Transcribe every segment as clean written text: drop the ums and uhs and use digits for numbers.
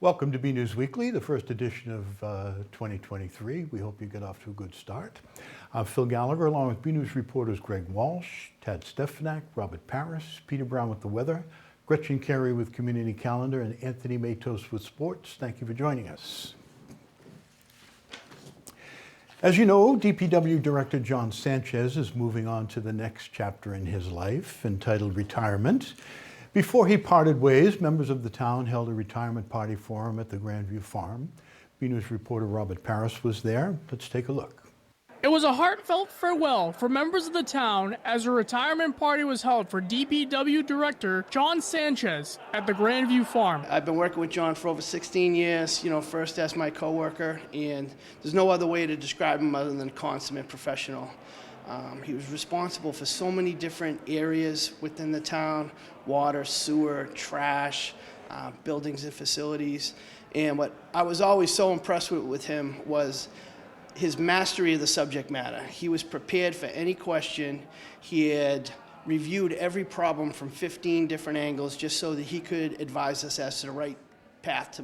Welcome to BNEWS Weekly, the first edition of 2023. We hope you get off to a good start. Phil Gallagher, along with BNEWS reporters Greg Walsh, Tad Stefanak, Robert Paris, Peter Brown with the weather, Gretchen Carey with Community Calendar, and Anthony Matos with sports. Thank you for joining us. As you know, DPW Director John Sanchez is moving on to the next chapter in his life, entitled Retirement. Before he parted ways, members of the town held a retirement party for him at the Grandview Farm. BNEWS reporter Robert Paris was there. Let's take a look. It was a heartfelt farewell for members of the town as a retirement party was held for DPW Director John Sanchez at the Grandview Farm. I've been working with John for over 16 years, first as my coworker, and there's no other way to describe him other than consummate professional. He was responsible for so many different areas within the town: water, sewer, trash, buildings and facilities. And what I was always so impressed with him was his mastery of the subject matter. He was prepared for any question. He had reviewed every problem from 15 different angles just so that he could advise us as to the right path to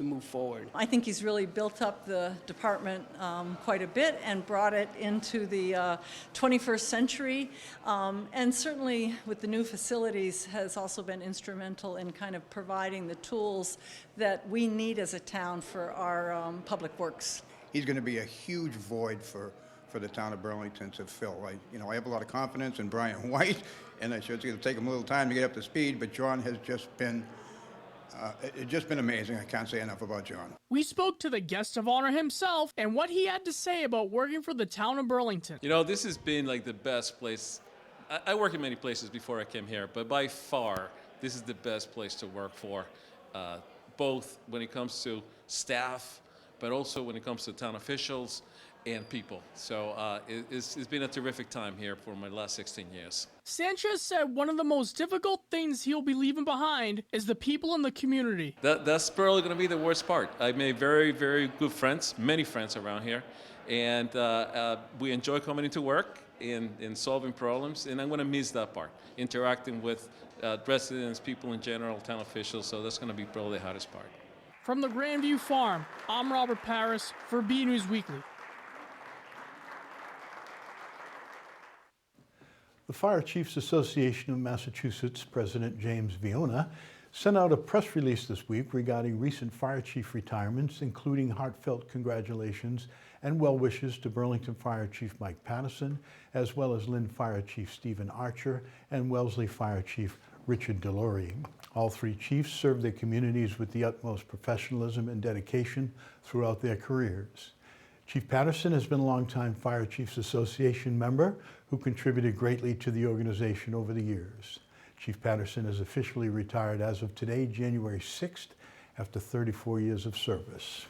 move forward. I think he's really built up the department quite a bit and brought it into the 21st century, and certainly with the new facilities has also been instrumental in kind of providing the tools that we need as a town for our public works. He's going to be a huge void for the town of Burlington to fill. I have a lot of confidence in Brian White, and it's going to take him a little time to get up to speed, but John has just been it's just been amazing. I can't say enough about John. We spoke to the guest of honor himself and what he had to say about working for the town of Burlington. This has been like the best place. I worked in many places before I came here, but by far, this is the best place to work for, both when it comes to staff, but also when it comes to town officials and people. So it's been a terrific time here for my last 16 years. Sanchez said one of the most difficult things he'll be leaving behind is the people in the community. That's probably going to be the worst part. I made very, very good friends, many friends around here, and we enjoy coming into work and solving problems, and I'm going to miss that part, interacting with residents, people in general, town officials, so that's going to be probably the hardest part. From the Grandview Farm, I'm Robert Paris for BNEWS Weekly. The Fire Chiefs Association of Massachusetts President James Viona sent out a press release this week regarding recent fire chief retirements, including heartfelt congratulations and well wishes to Burlington Fire Chief Mike Patterson, as well as Lynn Fire Chief Stephen Archer and Wellesley Fire Chief Richard Delory. All three chiefs served their communities with the utmost professionalism and dedication throughout their careers. Chief Patterson has been a longtime Fire Chiefs Association member who contributed greatly to the organization over the years. Chief Patterson is officially retired as of today, January 6th, after 34 years of service.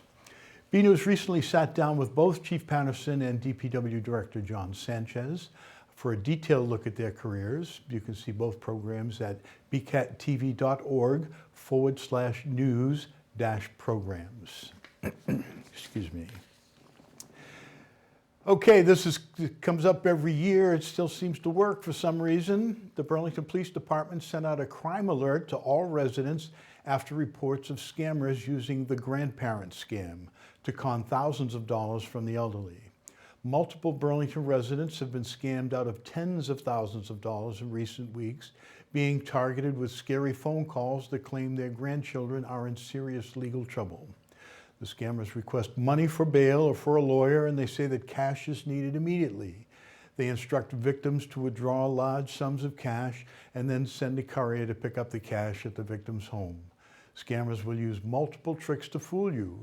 BNEWS recently sat down with both Chief Patterson and DPW Director John Sanchez for a detailed look at their careers. You can see both programs at bcattv.org/news-programs. Excuse me. Okay, it comes up every year. It still seems to work for some reason. The Burlington Police Department sent out a crime alert to all residents after reports of scammers using the grandparent scam to con thousands of dollars from the elderly. Multiple Burlington residents have been scammed out of tens of thousands of dollars in recent weeks, being targeted with scary phone calls that claim their grandchildren are in serious legal trouble. The scammers request money for bail or for a lawyer, and they say that cash is needed immediately. They instruct victims to withdraw large sums of cash and then send a courier to pick up the cash at the victim's home. Scammers will use multiple tricks to fool you.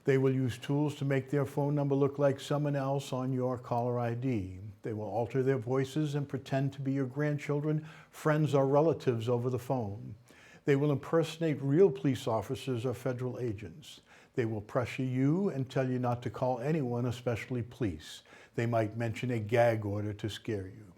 They will use tools to make their phone number look like someone else on your caller ID. They will alter their voices and pretend to be your grandchildren, friends, or relatives over the phone. They will impersonate real police officers or federal agents. They will pressure you and tell you not to call anyone, especially police. They might mention a gag order to scare you.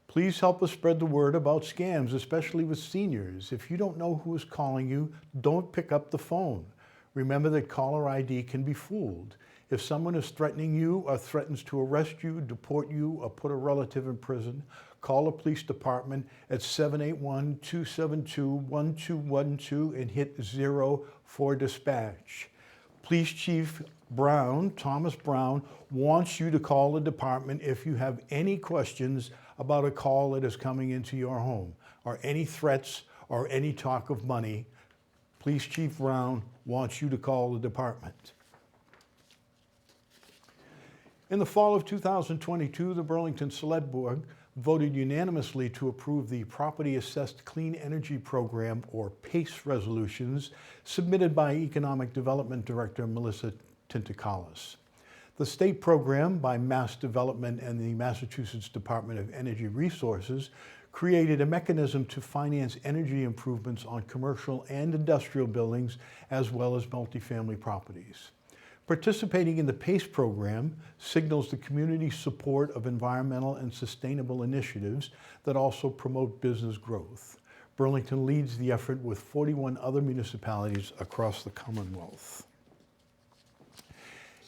Please help us spread the word about scams, especially with seniors. If you don't know who is calling you, don't pick up the phone. Remember that caller ID can be fooled. If someone is threatening you or threatens to arrest you, deport you, or put a relative in prison, call the police department at 781-272-1212 and hit 0 for dispatch. Police Chief Brown, Thomas Brown, wants you to call the department if you have any questions about a call that is coming into your home, or any threats or any talk of money. Police Chief Brown wants you to call the department. In the fall of 2022, the Burlington Select Board voted unanimously to approve the Property Assessed Clean Energy Program, or PACE resolutions, submitted by Economic Development Director Melissa Tintikalis. The state program by Mass Development and the Massachusetts Department of Energy Resources created a mechanism to finance energy improvements on commercial and industrial buildings, as well as multifamily properties. Participating in the PACE program signals the community's support of environmental and sustainable initiatives that also promote business growth. Burlington leads the effort with 41 other municipalities across the Commonwealth.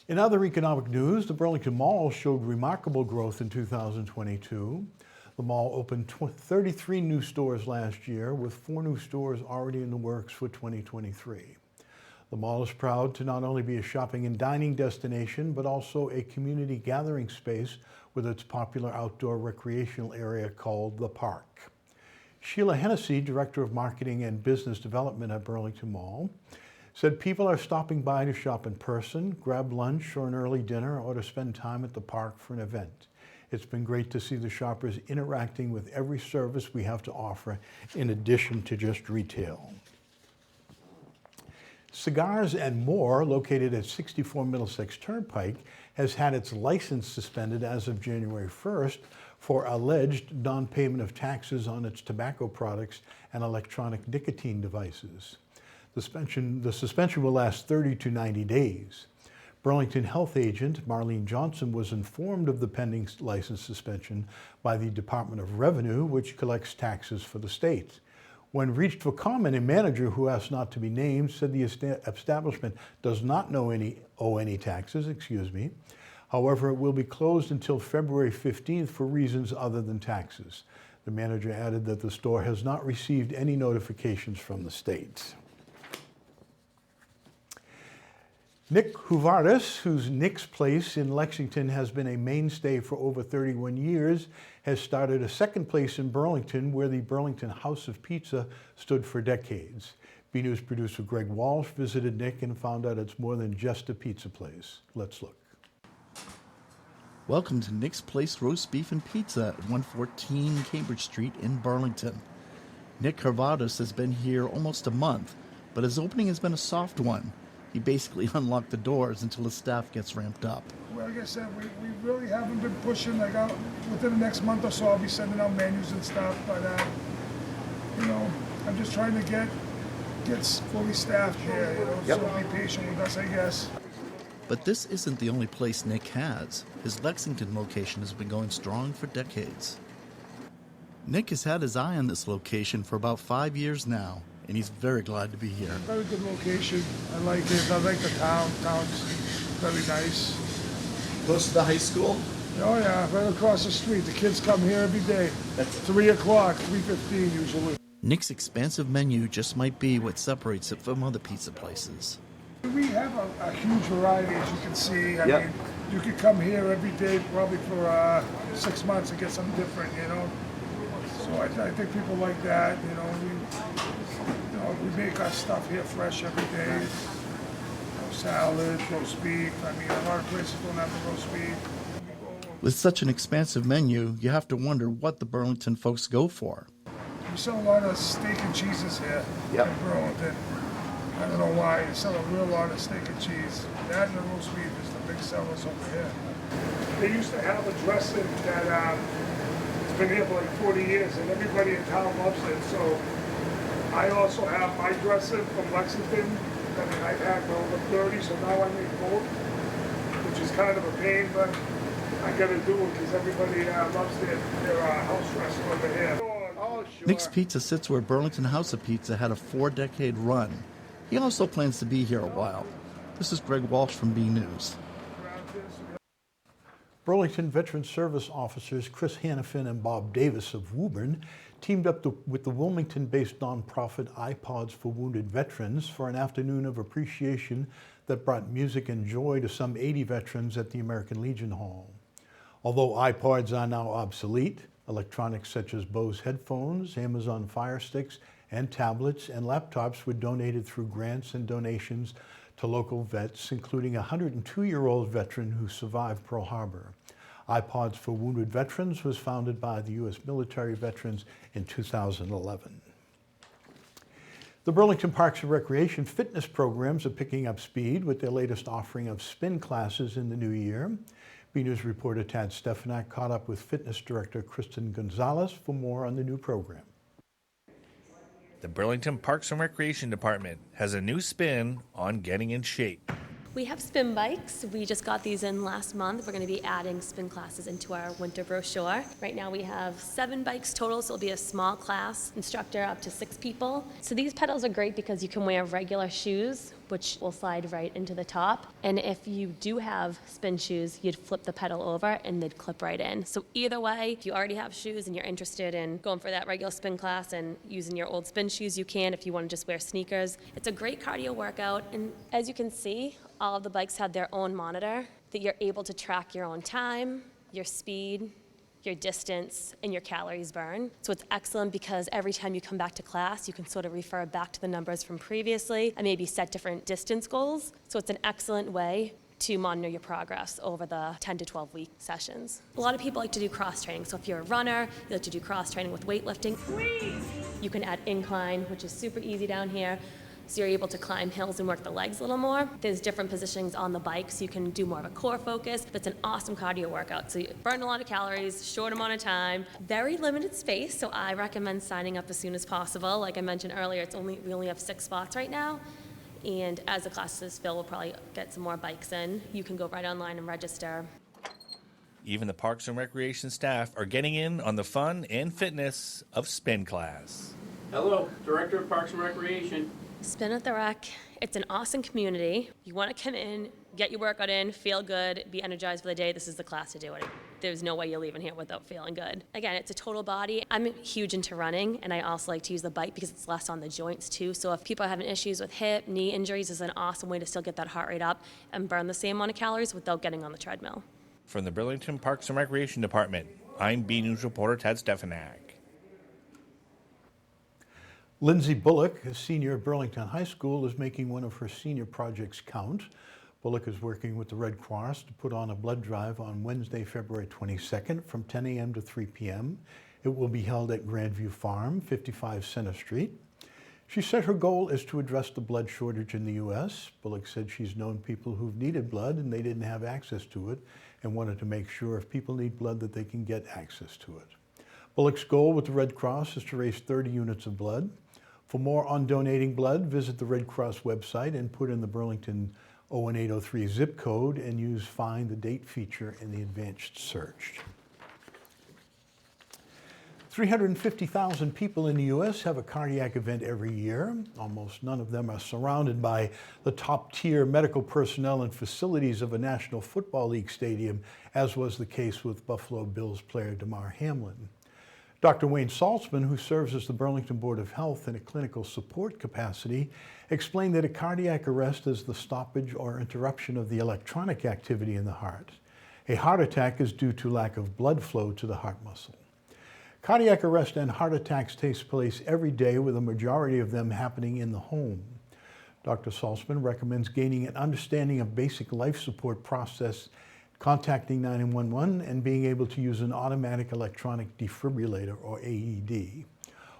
In other economic news, the Burlington Mall showed remarkable growth in 2022. The mall opened 33 new stores last year, with 4 new stores already in the works for 2023. The mall is proud to not only be a shopping and dining destination, but also a community gathering space with its popular outdoor recreational area called The Park. Sheila Hennessy, Director of Marketing and Business Development at Burlington Mall, said people are stopping by to shop in person, grab lunch or an early dinner, or to spend time at the park for an event. It's been great to see the shoppers interacting with every service we have to offer in addition to just retail. Cigars and More, located at 64 Middlesex Turnpike, has had its license suspended as of January 1st for alleged non-payment of taxes on its tobacco products and electronic nicotine devices. The suspension will last 30 to 90 days. Burlington Health Agent Marlene Johnson was informed of the pending license suspension by the Department of Revenue, which collects taxes for the state. When reached for comment, a manager who asked not to be named said the establishment does not owe any taxes. However, it will be closed until February 15th for reasons other than taxes. The manager added that the store has not received any notifications from the state. Nick Huvardis, whose Nick's Place in Lexington has been a mainstay for over 31 years, has started a second place in Burlington, where the Burlington House of Pizza stood for decades. BNEWS producer Greg Walsh visited Nick and found out it's more than just a pizza place. Let's look. Welcome to Nick's Place Roast Beef and Pizza at 114 Cambridge Street in Burlington. Nick Huvardis has been here almost a month, but his opening has been a soft one. He basically unlocked the doors until his staff gets ramped up. Well, like I said, we really haven't been pushing. Like within the next month or so, I'll be sending out menus and stuff. But I'm just trying to get fully staffed here. So be patient with us, I guess. But this isn't the only place Nick has. His Lexington location has been going strong for decades. Nick has had his eye on this location for about 5 years now, and he's very glad to be here. Very good location. I like it. I like the town. Town's very nice. Close to the high school? Oh yeah, right across the street. The kids come here every day. 3 o'clock, 3:15 usually. Nick's expansive menu just might be what separates it from other pizza places. We have a huge variety, as you can see. I mean, you could come here every day probably for 6 months and get something different, So I think people like that, we make our stuff here fresh every day. Salads, roast beef. I mean, a lot of places don't have the roast beef. With such an expansive menu, you have to wonder what the Burlington folks go for. We sell a lot of steak and cheeses here in Burlington. I don't know why. You sell a real lot of steak and cheese. That and the roast beef is the big sellers over here. They used to have a dressing that it's been here for like 40 years, and everybody in town loves it. So I also have my dressing from Lexington. I mean, I've had for over 30, so now I make both, which is kind of a pain, but I got to do it because everybody loves their house dressing over here. Oh, sure. Nick's Pizza sits where Burlington House of Pizza had a 4-decade run. He also plans to be here a while. This is Greg Walsh from BNEWS. Burlington Veteran Service officers Chris Hannafin and Bob Davis of Woburn teamed up with the Wilmington-based nonprofit iPods for Wounded Veterans for an afternoon of appreciation that brought music and joy to some 80 veterans at the American Legion Hall. Although iPods are now obsolete, electronics such as Bose headphones, Amazon Fire Sticks, and tablets and laptops were donated through grants and donations to local vets, including a 102-year-old veteran who survived Pearl Harbor. iPods for Wounded Veterans was founded by the U.S. military veterans in 2011. The Burlington Parks and Recreation fitness programs are picking up speed with their latest offering of spin classes in the new year. BNEWS reporter Tad Stefanak caught up with fitness director Kristen Gonzalez for more on the new program. The Burlington Parks and Recreation Department has a new spin on getting in shape. We have spin bikes. We just got these in last month. We're going to be adding spin classes into our winter brochure. Right now we have 7 bikes total, so it'll be a small class instructor up to 6 people. So these pedals are great because you can wear regular shoes, which will slide right into the top. And if you do have spin shoes, you'd flip the pedal over and they'd clip right in. So either way, if you already have shoes and you're interested in going for that regular spin class and using your old spin shoes, you can. If you want to just wear sneakers, it's a great cardio workout. And as you can see, all of the bikes have their own monitor that you're able to track your own time, your speed, your distance, and your calories burned. So it's excellent because every time you come back to class, you can sort of refer back to the numbers from previously and maybe set different distance goals. So it's an excellent way to monitor your progress over the 10 to 12 week sessions. A lot of people like to do cross training. So if you're a runner, you like to do cross training with weightlifting. You can add incline, which is super easy down here. So you're able to climb hills and work the legs a little more. There's different positionings on the bike, so you can do more of a core focus. That's an awesome cardio workout. So you burn a lot of calories, short amount of time, very limited space, so I recommend signing up as soon as possible. Like I mentioned earlier, we only have 6 spots right now. And as the classes fill, we'll probably get some more bikes in. You can go right online and register. Even the Parks and Recreation staff are getting in on the fun and fitness of spin class. Hello, Director of Parks and Recreation. Spin at the Rec, it's an awesome community. You want to come in, get your workout in, feel good, be energized for the day. This is the class to do it. There's no way you're leaving here without feeling good. Again, it's a total body. I'm huge into running, and I also like to use the bike because it's less on the joints too. So if people are having issues with hip, knee injuries, it's an awesome way to still get that heart rate up and burn the same amount of calories without getting on the treadmill. From the Burlington Parks and Recreation Department, I'm BNews reporter Tad Stefanak. Lindsay Bullock, a senior at Burlington High School, is making one of her senior projects count. Bullock is working with the Red Cross to put on a blood drive on Wednesday, February 22nd from 10 a.m. to 3 p.m. It will be held at Grandview Farm, 55 Center Street. She said her goal is to address the blood shortage in the U.S. Bullock said she's known people who've needed blood and they didn't have access to it and wanted to make sure if people need blood that they can get access to it. Bullock's goal with the Red Cross is to raise 30 units of blood. For more on donating blood, visit the Red Cross website and put in the Burlington 01803 zip code and use Find the Date feature in the advanced search. 350,000 people in the U.S. have a cardiac event every year. Almost none of them are surrounded by the top-tier medical personnel and facilities of a National Football League stadium, as was the case with Buffalo Bills player Damar Hamlin. Dr. Wayne Saltzman, who serves as the Burlington Board of Health in a clinical support capacity, explained that a cardiac arrest is the stoppage or interruption of the electronic activity in the heart. A heart attack is due to lack of blood flow to the heart muscle. Cardiac arrest and heart attacks take place every day, with a majority of them happening in the home. Dr. Saltzman recommends gaining an understanding of basic life support process, contacting 911, and being able to use an automatic electronic defibrillator, or AED.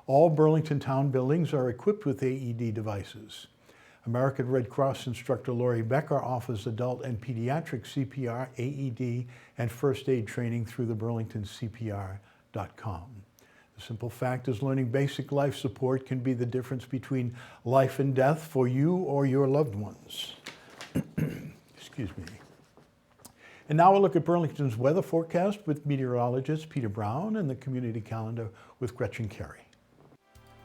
All Burlington town buildings are equipped with AED devices. American Red Cross instructor Lori Becker offers adult and pediatric CPR, AED, and first aid training through the burlingtoncpr.com. The simple fact is learning basic life support can be the difference between life and death for you or your loved ones. Excuse me. And now we'll look at Burlington's weather forecast with meteorologist Peter Brown and the community calendar with Gretchen Carey.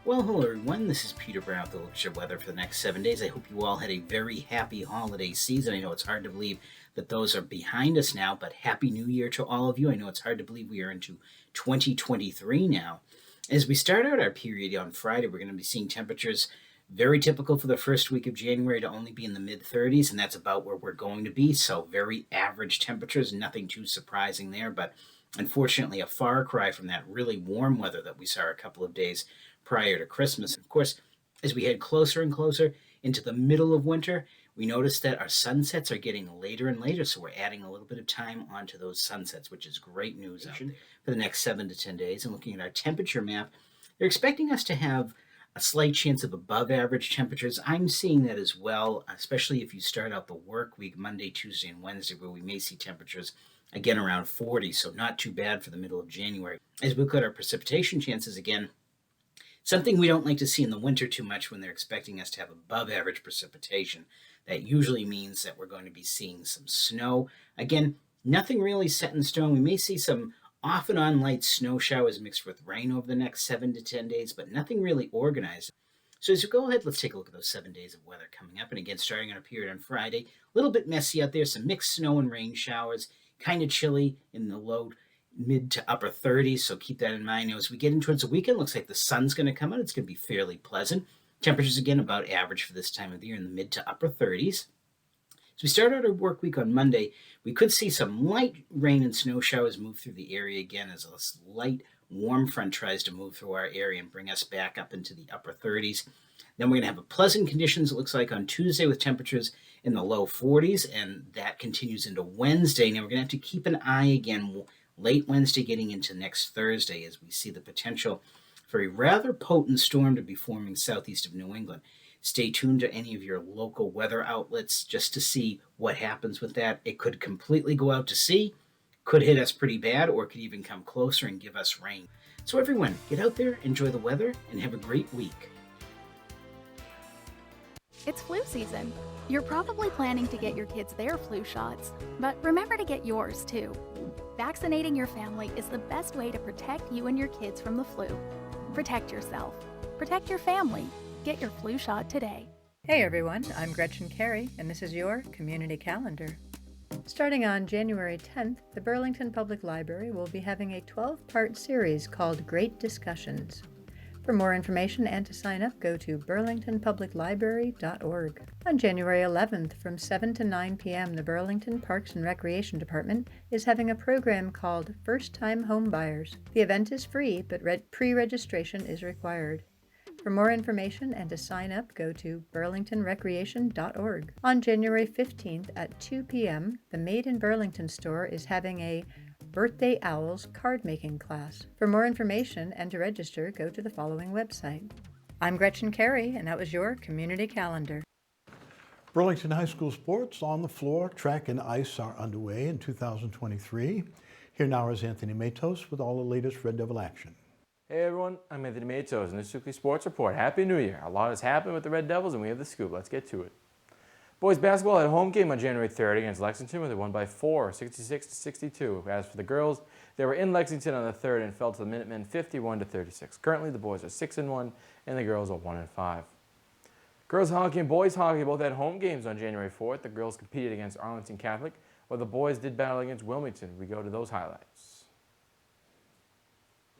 Well, hello everyone, this is Peter Brown with the Look at Your Weather for the next 7 days. I hope you all had a very happy holiday season. I know it's hard to believe that those are behind us now, but Happy New Year to all of you. I know it's hard to believe we are into 2023 now. As we start out our period on Friday, we're going to be seeing temperatures very typical for the first week of January to only be in the mid-30s, and that's about where we're going to be, so very average temperatures, nothing too surprising there, but unfortunately a far cry from that really warm weather that we saw a couple of days prior to Christmas. Of course, as we head closer and closer into the middle of winter, we notice that our sunsets are getting later and later, so we're adding a little bit of time onto those sunsets, which is great news out there for the next 7 to 10 days. And looking at our temperature map, they're expecting us to have a slight chance of above average temperatures. I'm seeing that as well, especially if you start out the work week, Monday, Tuesday, and Wednesday, where we may see temperatures again around 40, so not too bad for the middle of January. As we look at our precipitation chances again, something we don't like to see in the winter too much when they're expecting us to have above average precipitation. That usually means that we're going to be seeing some snow. Again, nothing really set in stone. We may see some off and on light snow showers mixed with rain over the next 7 to 10 days, but nothing really organized. So as we go ahead, let's take a look at those 7 days of weather coming up. And again, starting on a period on Friday, a little bit messy out there, some mixed snow and rain showers, kind of chilly in the low mid to upper 30s, so keep that in mind. Now, as we get in towards the weekend, looks like the sun's going to come out. It's going to be fairly pleasant. Temperatures, again, about average for this time of the year in the mid to upper 30s. As we start out our work week on Monday, we could see some light rain and snow showers move through the area again as a light warm front tries to move through our area and bring us back up into the upper 30s. Then we're going to have a pleasant conditions, it looks like, on Tuesday with temperatures in the low 40s, and that continues into Wednesday. Now, we're going to have to keep an eye again late Wednesday getting into next Thursday as we see the potential for a rather potent storm to be forming southeast of New England. Stay tuned to any of your local weather outlets just to see what happens with that. It could completely go out to sea, could hit us pretty bad, or could even come closer and give us rain. So everyone, get out there, enjoy the weather, and have a great week. It's flu season. You're probably planning to get your kids their flu shots, but remember to get yours too. Vaccinating your family is the best way to protect you and your kids from the flu. Protect yourself. Protect your family. Get your flu shot today. Hey everyone, I'm Gretchen Carey, and this is your Community Calendar. Starting on January 10th, the Burlington Public Library will be having a 12-part series called Great Discussions. For more information and to sign up, go to burlingtonpubliclibrary.org. On January 11th, from 7 to 9 p.m., the Burlington Parks and Recreation Department is having a program called First Time Home Buyers. The event is free, but pre-registration is required. For more information and to sign up, go to burlingtonrecreation.org. On January 15th at 2 p.m., the Made in Burlington store is having a Birthday Owls card-making class. For more information and to register, go to the following website. I'm Gretchen Carey, and that was your Community Calendar. Burlington High School sports on the floor, track and ice are underway in 2023. Here now is Anthony Matos with all the latest Red Devil action. Hey everyone, I'm Anthony Matos in this weekly sports report. Happy New Year. A lot has happened with the Red Devils and we have the scoop. Let's get to it. Boys basketball had a home game on January 3rd against Lexington where they won by 4, 66-62. As for the girls, they were in Lexington on the 3rd and fell to the Minutemen 51-36. Currently the boys are 6-1 and the girls are 1-5. Girls hockey and boys hockey both had home games on January 4th. The girls competed against Arlington Catholic while the boys did battle against Wilmington. We go to those highlights.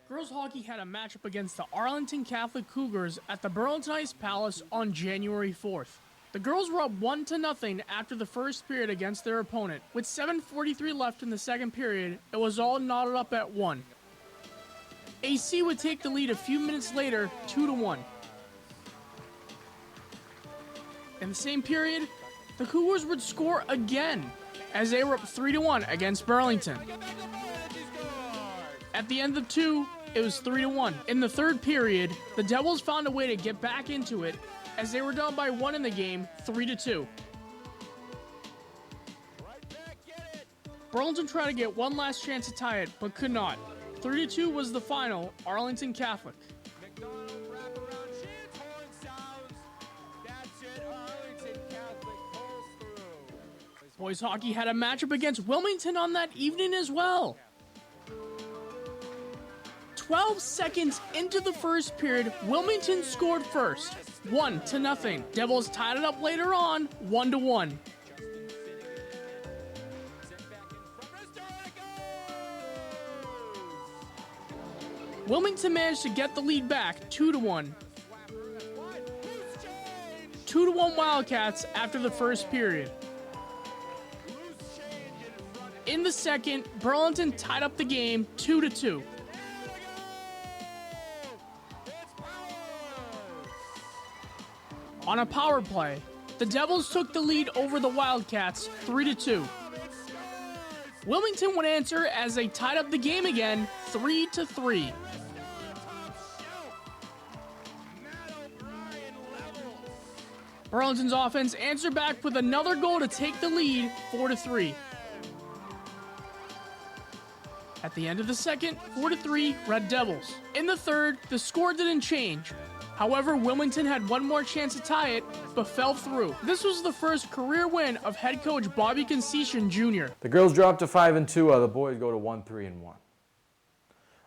Girls hockey had a matchup against the Arlington Catholic Cougars at the Burlington Ice Palace on January 4th. The girls were up 1-0 after the first period against their opponent. With 7:43 left in the second period, it was all knotted up at 1. AC would take the lead a few minutes later, 2-1. In the same period, the Cougars would score again as they were up 3-1 against Burlington. At the end of 2, it was 3-1. In the third period, the Devils found a way to get back into it as they were down by 1 in the game, 3-2. Burlington tried to get one last chance to tie it, but could not. 3-2 was the final, Arlington Catholic. Boys hockey had a matchup against Wilmington on that evening as well. 12 seconds into the first period, Wilmington scored first, 1-0. Devils tied it up later on, 1-1. Wilmington managed to get the lead back, 2-1. 2-1 Wildcats after the first period. In the second, Burlington tied up the game 2-2. On a power play, the Devils took the lead over the Wildcats 3-2. Wilmington would answer as they tied up the game again 3-3. Burlington's offense answered back with another goal to take the lead 4-3. At the end of the second, 4-3 Red Devils. In the third, the score didn't change. However, Wilmington had one more chance to tie it, but fell through. This was the first career win of head coach Bobby Conceition Jr. The girls drop to 5-2, while the boys go to 1-3-1.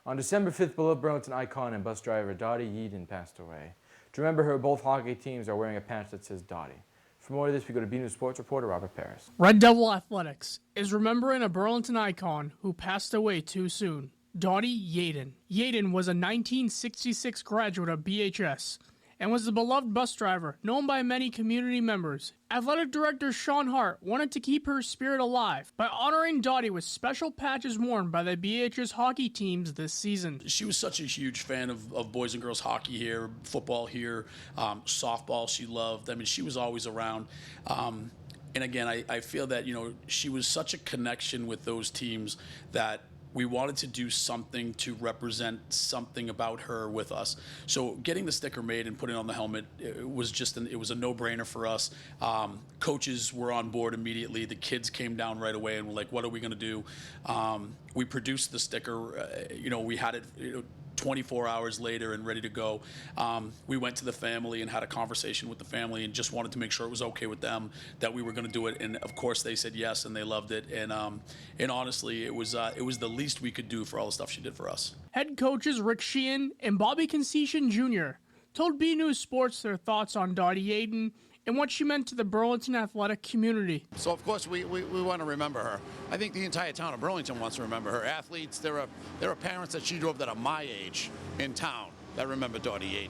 On December 5th, beloved Burlington icon and bus driver Dottie Yeadon passed away. To remember her, both hockey teams are wearing a patch that says Dottie. For more of this, we go to BNEWS Sports reporter Robert Paris. Red Devil Athletics is remembering a Burlington icon who passed away too soon. Dottie Yeadon. Yeadon was a 1966 graduate of BHS and was the beloved bus driver, known by many community members. Athletic Director Sean Hart wanted to keep her spirit alive by honoring Dottie with special patches worn by the BHS hockey teams this season. She was such a huge fan of boys and girls hockey here, football here, softball she loved. I mean, she was always around. And again, I feel that, she was such a connection with those teams that we wanted to do something to represent something about her with us. So getting the sticker made and putting it on the helmet, it was a no-brainer for us. Coaches were on board immediately. The kids came down right away and were like, what are we going to do? We produced the sticker. We had it 24 hours later and ready to go. We went to the family and had a conversation with the family and just wanted to make sure it was okay with them that we were going to do it. And of course they said yes and they loved it. And honestly, it was the least we could do for all the stuff she did for us. Head coaches Rick Sheehan and Bobby Conceition Jr. told BNews Sports their thoughts on Dottie Yeadon and what she meant to the Burlington athletic community. So of course we want to remember her. I think the entire town of Burlington wants to remember her. Athletes, there are parents that she drove that are my age in town that remember Dottie Yeadon.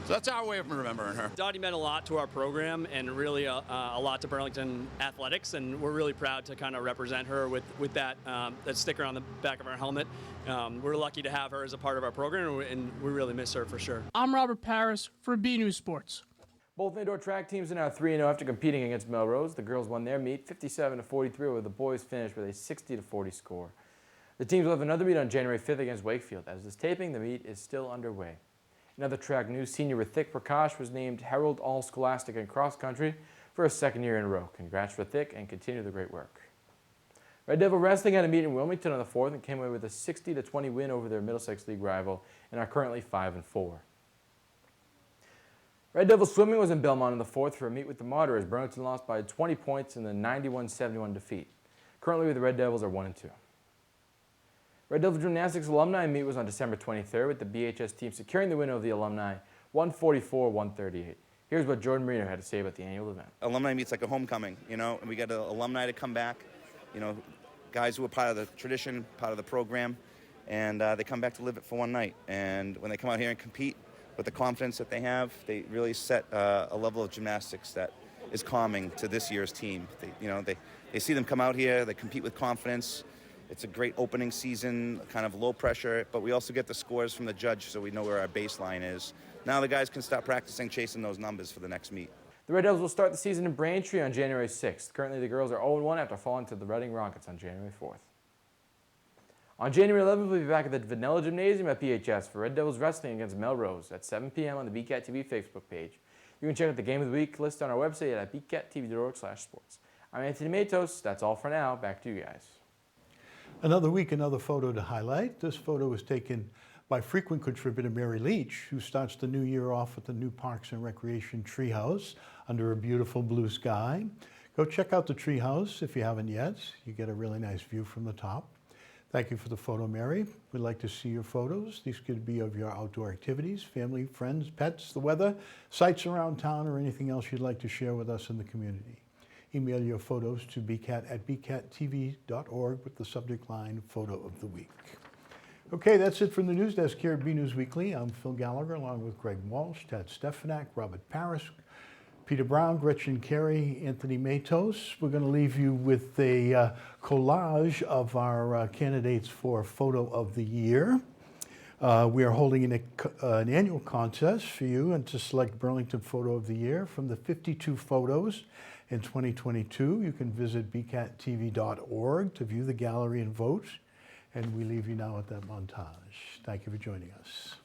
So that's our way of remembering her. Dottie meant a lot to our program and really a lot to Burlington athletics, and we're really proud to kind of represent her with that sticker on the back of our helmet. We're lucky to have her as a part of our program, and we really miss her for sure. I'm Robert Paris for BNews Sports. Both indoor track teams are now 3-0 after competing against Melrose. The girls won their meet 57-43, where the boys finished with a 60-40 score. The teams will have another meet on January 5th against Wakefield. As this taping, the meet is still underway. In other track news, senior Rithik Prakash was named Herald All-Scholastic in cross country for a second year in a row. Congrats Rithik and continue the great work. Red Devil Wrestling had a meet in Wilmington on the 4th and came away with a 60-20 win over their Middlesex League rival and are currently 5-4. Red Devil Swimming was in Belmont on the 4th for a meet with the Moderators. Burlington lost by 20 points in the 91-71 defeat. Currently, the Red Devils are 1-2. Red Devil Gymnastics alumni meet was on December 23rd, with the BHS team securing the win over the alumni 144-138. Here's what Jordan Marino had to say about the annual event. Alumni meet's like a homecoming, and we got alumni to come back, guys who are part of the tradition, part of the program, and they come back to live it for one night. And when they come out here and compete, with the confidence that they have, they really set a level of gymnastics that is calming to this year's team. They see them come out here, they compete with confidence. It's a great opening season, kind of low pressure, but we also get the scores from the judge so we know where our baseline is. Now the guys can start practicing chasing those numbers for the next meet. The Red Devils will start the season in Braintree on January 6th. Currently, the girls are 0-1 after falling to the Reading Rockets on January 4th. On January 11th, we'll be back at the Vanilla Gymnasium at PHS for Red Devils Wrestling against Melrose at 7 p.m. on the BCAT TV Facebook page. You can check out the Game of the Week list on our website at bcattv.org/sports. I'm Anthony Matos. That's all for now. Back to you guys. Another week, another photo to highlight. This photo was taken by frequent contributor Mary Leach, who starts the new year off at the new Parks and Recreation Treehouse under a beautiful blue sky. Go check out the treehouse if you haven't yet. You get a really nice view from the top. Thank you for the photo, Mary. We'd like to see your photos. These could be of your outdoor activities, family, friends, pets, the weather, sights around town, or anything else you'd like to share with us in the community. Email your photos to bcat@bcattv.org with the subject line Photo of the Week. Okay, that's it from the news desk here at BNEWS Weekly. I'm Phil Gallagher, along with Greg Walsh, Tad Stefanak, Robert Parris, Peter Brown, Gretchen Carey, Anthony Matos. We're going to leave you with a collage of our candidates for Photo of the Year. We are holding an annual contest for you and to select Burlington Photo of the Year from the 52 photos in 2022. You can visit bcattv.org to view the gallery and vote. And we leave you now with that montage. Thank you for joining us.